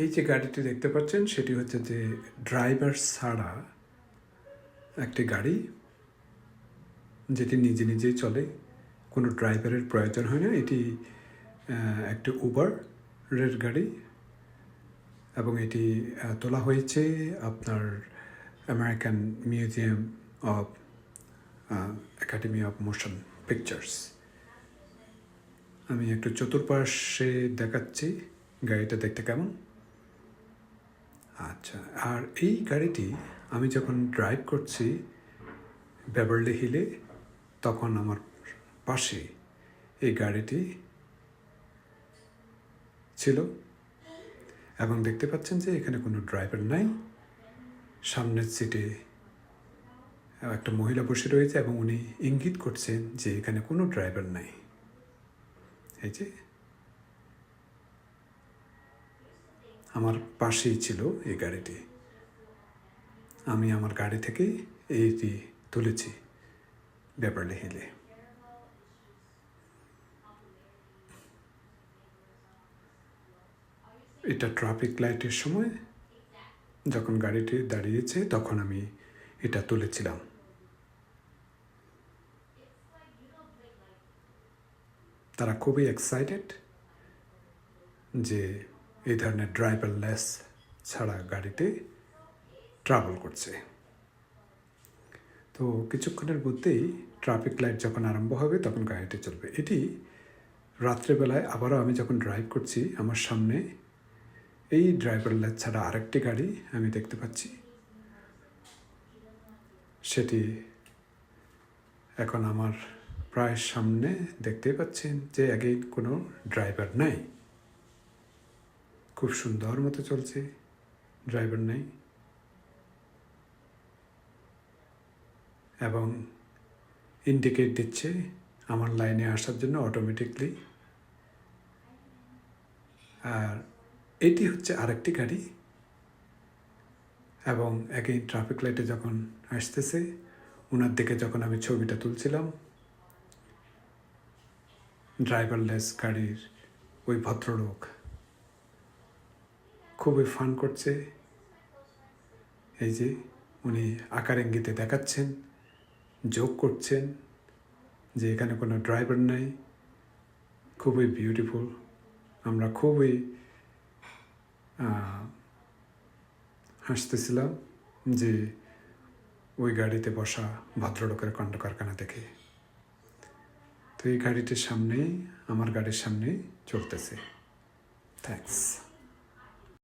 এই যে গাড়িটি দেখতে পাচ্ছেন সেটি হচ্ছে যে ড্রাইভার ছাড়া একটি গাড়ি, যেটি নিজে নিজেই চলে, কোনো ড্রাইভারের প্রয়োজন হয় না। এটি একটি উবারের গাড়ি এবং এটি তোলা হয়েছে আপনার American museum of academy of motion pictures. আমি একটু চতুর্পাশে দেখাচ্ছি গাড়িটা দেখতে কেমন। আচ্ছা, আর এই গাড়িটি আমি যখন ড্রাইভ করছি বেভারলি হিলে, তখন আমার পাশে এই গাড়িটি ছিল এবং দেখতে পাচ্ছেন যে এখানে কোনো ড্রাইভার নাই। সামনের সিটে একটা মহিলা বসে রয়েছে এবং উনি ইঙ্গিত করছেন যে এখানে কোনো ড্রাইভার নাই। এই যে আমার পাশেই ছিল এই গাড়িটি। আমি আমার গাড়ি থেকে এইটি তুলেছি বেভারলি হিলে। এটা ট্রাফিক লাইটের সময় যখন গাড়িটি দাঁড়িয়েছে তখন আমি এটা তুলেছিলাম। তারা খুবই এক্সাইটেড যে এই ধরনের ড্রাইভারলেস ছাড়া গাড়িতে ট্রাভেল করছে। তো কিছুক্ষণের মধ্যেই ট্রাফিক লাইট যখন আরম্ভ হবে তখন গাড়িটি চলবে। এটি রাত্রেবেলায় আবারও আমি যখন ড্রাইভ করছি, আমার সামনে এই ড্রাইভারলেস ছাড়া আরেকটি গাড়ি আমি দেখতে পাচ্ছি। সেটি এখন আমার প্রায় সামনে। দেখতেই পাচ্ছেন যে আগে কোনো ড্রাইভার নাই, খুব সুন্দর মতো চলছে, ড্রাইভার নেই এবং ইন্ডিকেট দিচ্ছে আমার লাইনে আসার জন্য অটোমেটিকলি। আর এটি হচ্ছে আরেকটি গাড়ি এবং একই ট্রাফিক লাইটে যখন আসতেছে, ওনার দিকে যখন আমি ছবিটা তুলছিলাম, ড্রাইভারলেস গাড়ির ওই ভদ্রলোক খুবই ফান করছে। এই যে উনি আকার ইঙ্গিতে দেখাচ্ছেন, জোক করছেন যে এখানে কোনো ড্রাইভার নাই। খুবই বিউটিফুল। আমরা খুবই হাসতেছিলাম যে ওই গাড়িতে বসা ভদ্রলোকের কাণ্ড কারখানা দেখে। তো এই গাড়িটির সামনেই, আমার গাড়ির সামনেই চলতেছে। থ্যাঙ্কস।